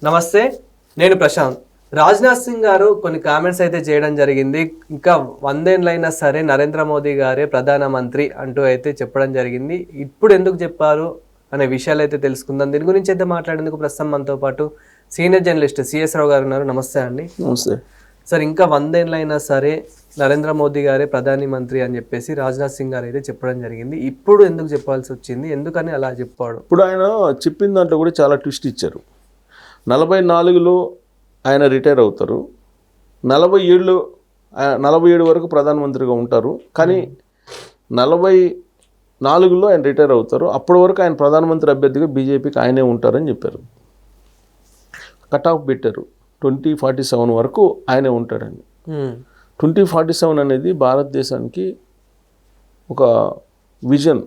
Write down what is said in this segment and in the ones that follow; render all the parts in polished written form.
నమస్తే, నేను ప్రశాంత్. రాజ్నాథ్ సింగ్ గారు కొన్ని కామెంట్స్ అయితే చేయడం జరిగింది. ఇంకా 100 ఏళ్ళైనా సరే నరేంద్ర మోదీ గారే ప్రధానమంత్రి అంటూ అయితే చెప్పడం జరిగింది. ఇప్పుడు ఎందుకు చెప్పారు అనే విషయాలు అయితే తెలుసుకుందాం. దీని గురించి అయితే మాట్లాడేందుకు ప్రస్తుతం మనతో పాటు సీనియర్ జర్నలిస్ట్ సిఎస్ రావు గారు ఉన్నారు. నమస్తే అండి. నమస్తే సార్. ఇంకా 100 ఏళ్ళైనా సరే నరేంద్ర మోదీ గారే ప్రధానమంత్రి అని చెప్పేసి రాజ్నాథ్ సింగ్ గారు అయితే చెప్పడం జరిగింది. ఇప్పుడు ఎందుకు చెప్పాల్సి వచ్చింది, ఎందుకని అలా చెప్పాడు? ఇప్పుడు ఆయన చెప్పిన దాంట్లో కూడా చాలా ట్విస్ట్ ఇచ్చారు. 44లో ఆయన రిటైర్ అవుతారు, 47 వరకు ప్రధానమంత్రిగా ఉంటారు. కానీ 44లో ఆయన రిటైర్ అవుతారు. అప్పటి వరకు ఆయన ప్రధానమంత్రి అభ్యర్థిగా బీజేపీకి ఆయనే ఉంటారని చెప్పారు. కట్ ఆఫ్ పెట్టారు, 2047 వరకు ఆయనే ఉంటాడని. 2047 అనేది భారతదేశానికి ఒక విజన్.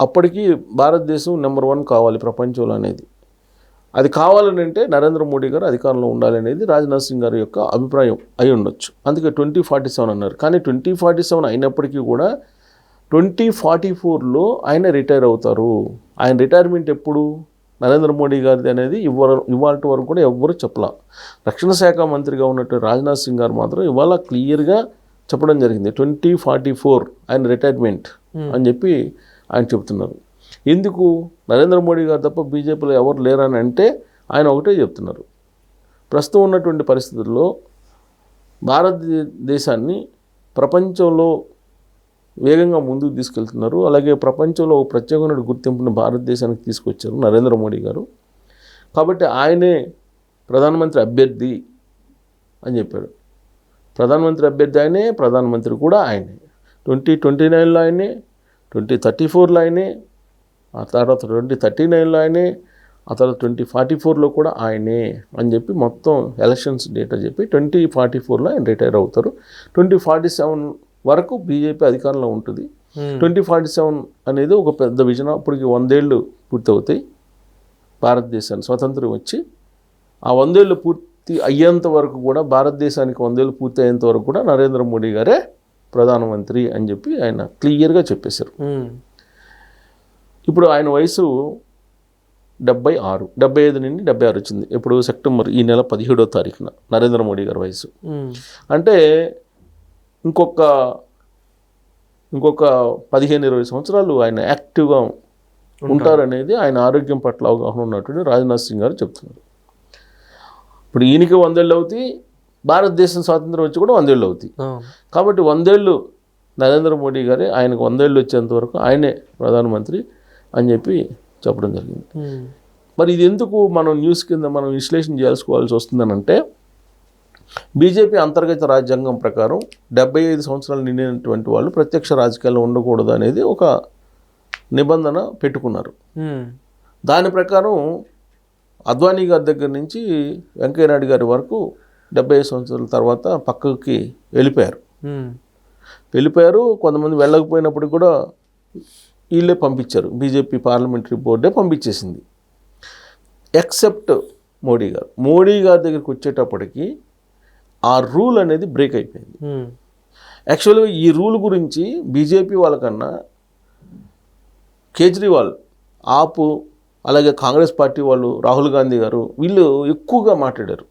అప్పటికి భారతదేశం నెంబర్ 1 కావాలి ప్రపంచంలో అనేది. అది కావాలని అంటే నరేంద్ర మోడీ గారు అధికారంలో ఉండాలనేది రాజ్నాథ్ సింగ్ గారి యొక్క అభిప్రాయం అయి ఉండొచ్చు. అందుకే 2047 అన్నారు. కానీ 2047 అయినప్పటికీ కూడా 2044లో ఆయన రిటైర్ అవుతారు. ఆయన రిటైర్మెంట్ ఎప్పుడు నరేంద్ర మోడీ గారిది అనేది ఇవాళ వరకు కూడా ఎవ్వరూ చెప్పలా. రక్షణ శాఖ మంత్రిగా ఉన్నట్టు రాజ్నాథ్ సింగ్ గారు మాత్రం ఇవాళ క్లియర్గా చెప్పడం జరిగింది, 2044 ఆయన రిటైర్మెంట్ అని చెప్పి ఆయన చెప్తున్నారు. ఎందుకు? నరేంద్ర మోడీ గారు తప్ప బీజేపీలో ఎవరు లేరని అంటే ఆయన ఒకటే చెప్తున్నారు, ప్రస్తుతం ఉన్నటువంటి పరిస్థితుల్లో భారతదేశాన్ని ప్రపంచంలో వేగంగా ముందుకు తీసుకెళ్తున్నారు. అలాగే ప్రపంచంలో ఒక ప్రత్యేకమైన గుర్తింపును భారతదేశానికి తీసుకొచ్చారు నరేంద్ర మోడీ గారు. కాబట్టి ఆయనే ప్రధానమంత్రి అభ్యర్థి అని చెప్పాడు. ప్రధానమంత్రి అభ్యర్థి ఆయనే, ప్రధానమంత్రి కూడా ఆయనే. 2029లో ఆయనే, 2034లో ఆయనే, ఆ తర్వాత 2039లో ఆయనే, ఆ తర్వాత 2044లో కూడా ఆయనే అని చెప్పి మొత్తం ఎలక్షన్స్ డేటా చెప్పి 2044లో ఆయన రిటైర్ అవుతారు. 2047 వరకు బీజేపీ అధికారంలో ఉంటుంది. 2047 అనేది ఒక పెద్ద విజన్. అప్పటికి 100 ఏళ్ళు పూర్తవుతాయి భారతదేశానికి స్వతంత్రం వచ్చి. ఆ 100 ఏళ్ళు పూర్తి అయ్యేంత వరకు కూడా, భారతదేశానికి 100 ఏళ్ళు పూర్తి అయ్యేంత వరకు కూడా నరేంద్ర మోడీ గారే ప్రధానమంత్రి అని చెప్పి ఆయన క్లియర్గా చెప్పేశారు. ఇప్పుడు ఆయన వయసు 75 నుండి 76 వచ్చింది. ఇప్పుడు సెప్టెంబర్ ఈ నెల 17వ తారీఖున నరేంద్ర మోడీ గారి వయసు. అంటే ఇంకొక 15-20 సంవత్సరాలు ఆయన యాక్టివ్గా ఉంటారనేది ఆయన ఆరోగ్యం పట్ల అవగాహన ఉన్నటువంటి రాజ్నాథ్ సింగ్ గారు చెప్తున్నారు. ఇప్పుడు ఈయనకి 100 ఏళ్ళు అవుతాయి, భారతదేశం స్వాతంత్రం వచ్చి కూడా 100 ఏళ్ళు అవుతాయి. కాబట్టి 100 ఏళ్ళు నరేంద్ర మోడీ గారే, ఆయనకు 100 ఏళ్ళు వచ్చేంత వరకు ఆయనే ప్రధానమంత్రి అని చెప్పి చెప్పడం జరిగింది. మరి ఇది ఎందుకు మనం న్యూస్ కింద మనం విశ్లేషణ చేసుకోవాల్సి వస్తుందనంటే, బీజేపీ అంతర్గత రాజ్యాంగం ప్రకారం 75 సంవత్సరాలు నిండినటువంటి వాళ్ళు ప్రత్యక్ష రాజకీయాల్లో ఉండకూడదు అనేది ఒక నిబంధన పెట్టుకున్నారు. దాని ప్రకారం అద్వానీ గారి దగ్గర నుంచి వెంకయ్యనాయుడు గారి వరకు 75 సంవత్సరాల తర్వాత పక్కకి వెళ్ళిపోయారు. కొంతమంది వెళ్ళకపోయినప్పుడు కూడా వీళ్ళే పంపించారు, బీజేపీ పార్లమెంటరీ బోర్డే పంపించేసింది. ఎక్సెప్ట్ మోడీ గారి దగ్గరికి వచ్చేటప్పటికి ఆ రూల్ అనేది బ్రేక్ అయిపోయింది. యాక్చువల్గా ఈ రూల్ గురించి బీజేపీ వాళ్ళకన్నా కేజ్రీవాల్, ఆప్, అలాగే కాంగ్రెస్ పార్టీ వాళ్ళు, రాహుల్ గాంధీ గారు, వీళ్ళు ఎక్కువగా మాట్లాడారు.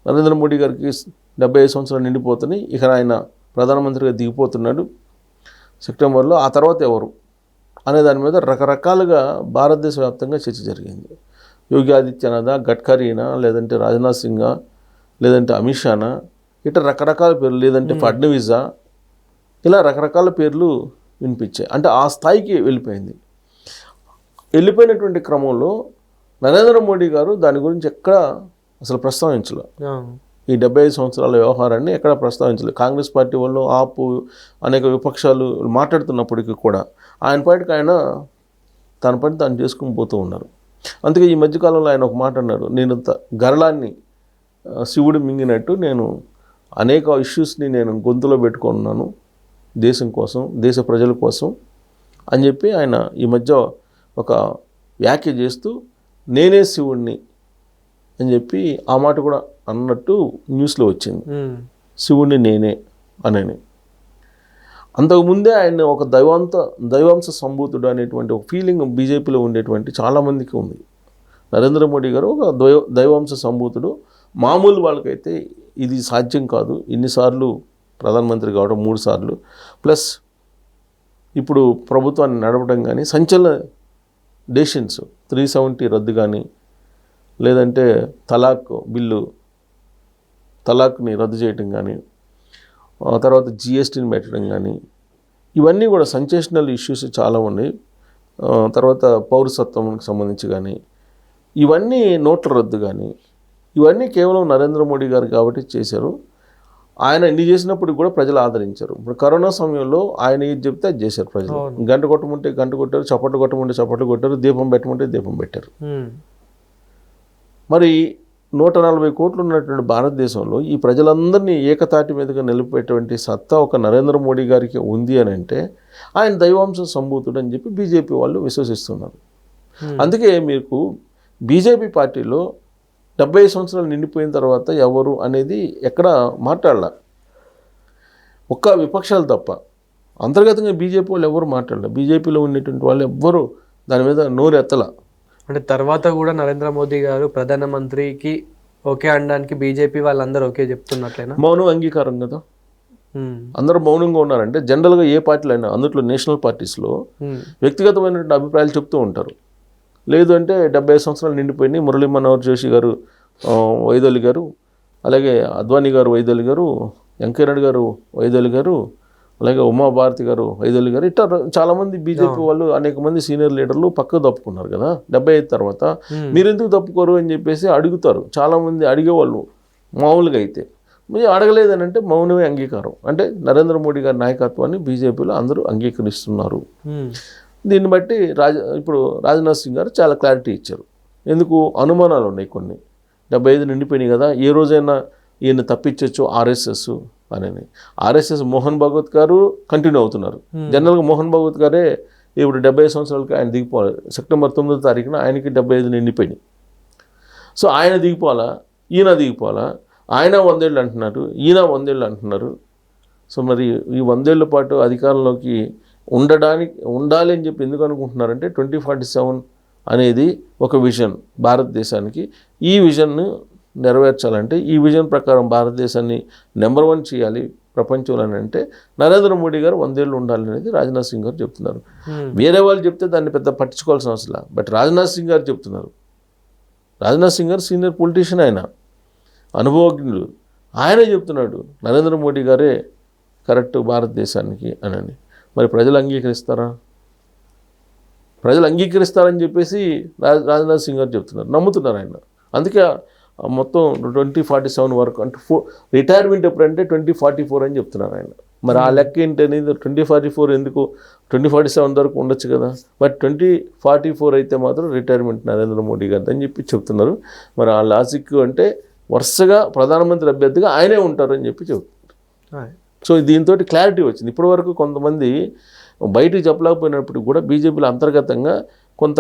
నరేంద్ర మోడీ గారికి 75 సంవత్సరాలు నిండిపోతున్నాయి, ఇక ఆయన ప్రధానమంత్రిగా దిగిపోతున్నాడు సెప్టెంబర్లో, ఆ తర్వాత ఎవరు అనే దాని మీద రకరకాలుగా భారతదేశ వ్యాప్తంగా చర్చ జరిగింది. యోగి ఆదిత్యనాథ్, గడ్కరీనా, లేదంటే రాజ్నాథ్ సింగా, లేదంటే అమిత్ షానా, ఇట్లా రకరకాల పేర్లు, లేదంటే ఫడ్నవీసా, ఇలా రకరకాల పేర్లు వినిపించాయి. అంటే ఆ స్థాయికి వెళ్ళిపోయినటువంటి క్రమంలో నరేంద్ర మోడీ గారు దాని గురించి ఎక్కడ అసలు ప్రస్తావించలేదు. ఈ 75 సంవత్సరాల వ్యవహారాన్ని ఎక్కడ ప్రస్తావించలేదు. కాంగ్రెస్ పార్టీ వాళ్ళు, ఆపు, అనేక విపక్షాలు మాట్లాడుతున్నప్పటికీ కూడా ఆయన పాటికి ఆయన తన పని తాను చేసుకుని పోతూ ఉన్నారు. అందుకే ఈ మధ్యకాలంలో ఆయన ఒక మాట అన్నారు, నేను గరళాన్ని శివుడు మింగినట్టు నేను అనేక ఇష్యూస్ని నేను గొంతులో పెట్టుకున్నాను దేశం కోసం, దేశ ప్రజల కోసం అని చెప్పి ఆయన ఈ మధ్య ఒక వ్యాఖ్య చేస్తూ నేనే శివుడిని అని చెప్పి ఆ మాట కూడా అన్నట్టు న్యూస్లో వచ్చింది, శివుడిని నేనే అనని. అంతకుముందే ఆయన ఒక దైవాంశ సంభూతుడు అనేటువంటి ఒక ఫీలింగ్ బీజేపీలో ఉండేటువంటి చాలామందికి ఉంది. నరేంద్ర మోడీ గారు ఒక దైవాంశ సంభూతుడు. మామూలు వాళ్ళకైతే ఇది సాధ్యం కాదు. ఇన్నిసార్లు ప్రధానమంత్రి కావడం, 3 సార్లు ప్లస్ ఇప్పుడు ప్రభుత్వాన్ని నడపడం కానీ, సంచలన డెసిషన్స్ 370 రద్దు కానీ, లేదంటే తలాక్ని రద్దు చేయటం కానీ, తర్వాత జిఎస్టీని పెట్టడం కానీ, ఇవన్నీ కూడా సెన్సేషనల్ ఇష్యూస్ చాలా ఉన్నాయి. తర్వాత పౌరసత్వంకి సంబంధించి కానీ, ఇవన్నీ నోట్ల రద్దు కానీ, ఇవన్నీ కేవలం నరేంద్ర మోడీ గారు కాబట్టి చేశారు. ఆయన ఇన్ని చేసినప్పుడు కూడా ప్రజలు ఆదరించారు. ఇప్పుడు కరోనా సమయంలో ఆయన ఏది చెప్తే అది చేశారు ప్రజలు. గంట కొట్టమంటే గంట కొట్టారు, చప్పట్లు కొట్టమంటే చప్పట్లు కొట్టారు, దీపం పెట్టమంటే దీపం పెట్టారు. మరి 140 కోట్లు ఉన్నటువంటి భారతదేశంలో ఈ ప్రజలందరినీ ఏకతాటి మీదుగా నిలిపేటువంటి సత్తా ఒక నరేంద్ర మోడీ గారికి ఉంది అని అంటే ఆయన దైవాంశ సంభూతుడు అని చెప్పి బీజేపీ వాళ్ళు విశ్వసిస్తున్నారు. అందుకే మీకు బీజేపీ పార్టీలో 70 సంవత్సరాలు నిండిపోయిన తర్వాత ఎవరు అనేది ఎక్కడ మాట్లాడాల, ఒక్క విపక్షాలు తప్ప అంతర్గతంగా బీజేపీ వాళ్ళు ఎవరు మాట్లాడాల. బీజేపీలో ఉన్నటువంటి వాళ్ళు ఎవ్వరూ దాని మీద నోరెత్తల. అంటే తర్వాత కూడా నరేంద్ర మోదీ గారు ప్రధానమంత్రికి ఓకే అనడానికి బీజేపీ వాళ్ళందరూ ఓకే చెప్తున్నట్లేనా? మౌనం అంగీకారం కదా. అందరూ మౌనంగా ఉన్నారంటే జనరల్గా ఏ పార్టీలు అయినా, అందులో నేషనల్ పార్టీస్లో వ్యక్తిగతమైనటువంటి అభిప్రాయాలు చెప్తూ ఉంటారు. లేదు అంటే 75 సంవత్సరాలు నిండిపోయినాయి, మురళీ మనోహర్ జోషి గారు వైదొలి గారు, అలాగే అద్వానీ గారు వైదొలి గారు, వెంకయ్యనాయుడు గారు వైదొలి గారు, అలాగే ఉమాభారతి గారు వైదొలి గారు, ఇట్లా చాలామంది బీజేపీ వాళ్ళు అనేక మంది సీనియర్ లీడర్లు పక్కకు తప్పుకున్నారు కదా 75 తర్వాత. మీరు ఎందుకు తప్పుకోరు అని చెప్పేసి అడుగుతారు చాలామంది. అడిగేవాళ్ళు మామూలుగా అయితే, మీరు అడగలేదని అంటే మౌనమే అంగీకారం. అంటే నరేంద్ర మోడీ గారి నాయకత్వాన్ని బీజేపీలో అందరూ అంగీకరిస్తున్నారు. దీన్ని బట్టి ఇప్పుడు రాజ్నాథ్ సింగ్ గారు చాలా క్లారిటీ ఇచ్చారు. ఎందుకు అనుమానాలు ఉన్నాయి కొన్ని. 75 నిండిపోయినాయి కదా, ఏ రోజైనా ఈయన తప్పించవచ్చు ఆర్ఎస్ఎస్ అని. ఆర్ఎస్ఎస్ మోహన్ భాగవత్ గారు కంటిన్యూ అవుతున్నారు. జనరల్గా మోహన్ భాగవత్ గారే ఇప్పుడు 75 సంవత్సరాలకి ఆయన దిగిపోవాలి. సెప్టెంబర్ 9వ తారీఖున ఆయనకి 75 నిండిపోయినాయి. సో ఆయన దిగిపోవాలా, ఈయన దిగిపోవాలా? ఆయన 100 ఏళ్ళు అంటున్నారు, ఈయన 100 ఏళ్ళు అంటున్నారు. సో మరి ఈ 100 ఏళ్ల పాటు అధికారంలోకి ఉండాలి అని చెప్పి ఎందుకు అనుకుంటున్నారంటే 2047 అనేది ఒక విజన్ భారతదేశానికి. ఈ విజన్ను నెరవేర్చాలంటే, ఈ విజన్ ప్రకారం భారతదేశాన్ని నెంబర్ 1 చేయాలి ప్రపంచంలో అని అంటే నరేంద్ర మోడీ గారు 100 ఏళ్ళు ఉండాలి అనేది రాజ్నాథ్ సింగ్ గారు చెప్తున్నారు. వేరే వాళ్ళు చెప్తే దాన్ని పెద్ద పట్టించుకోవాల్సిన అవసరం. బట్ రాజ్నాథ్ సింగ్ గారు చెప్తున్నారు. రాజ్నాథ్ సింగ్ గారు సీనియర్ పొలిటీషియన్, ఆయన అనుభవజ్ఞుడు. ఆయనే చెప్తున్నాడు నరేంద్ర మోడీ గారే కరెక్ట్ భారతదేశానికి అని. మరి ప్రజలు అంగీకరిస్తారా? ప్రజలు అంగీకరిస్తారని చెప్పేసి రాజ్నాథ్ సింగ్ గారు చెప్తున్నారు, నమ్ముతున్నారు ఆయన. అందుకే మొత్తం 2047 వరకు అంటే రిటైర్మెంట్ ఎప్పుడంటే 2044 అని చెప్తున్నారు ఆయన. మరి ఆ లెక్క ఏంటి అనేది 2044 ఎందుకు 2047 వరకు ఉండొచ్చు కదా. బట్ 2044 అయితే మాత్రం రిటైర్మెంట్ నరేంద్ర మోడీ గారు అని చెప్పి చెప్తున్నారు. మరి ఆ లాజిక్ అంటే వరుసగా ప్రధానమంత్రి అభ్యర్థిగా ఆయనే ఉంటారని చెప్పి చెప్తున్నారు. సో దీంతో క్లారిటీ వచ్చింది. ఇప్పటి వరకు కొంతమంది బయటికి చెప్పలేకపోయినప్పుడు కూడా బీజేపీలో అంతర్గతంగా కొంత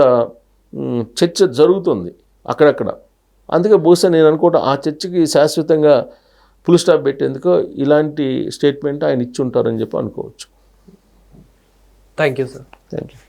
చర్చ జరుగుతుంది అక్కడక్కడ. అందుకే బహుశా నేను అనుకోవటం ఆ చర్చకి శాశ్వతంగా ఫుల్ స్టాప్ పెట్టేందుకు ఇలాంటి స్టేట్మెంట్ ఆయన ఇచ్చి ఉంటారని చెప్పి అనుకోవచ్చు. Thank you sir. Thank you.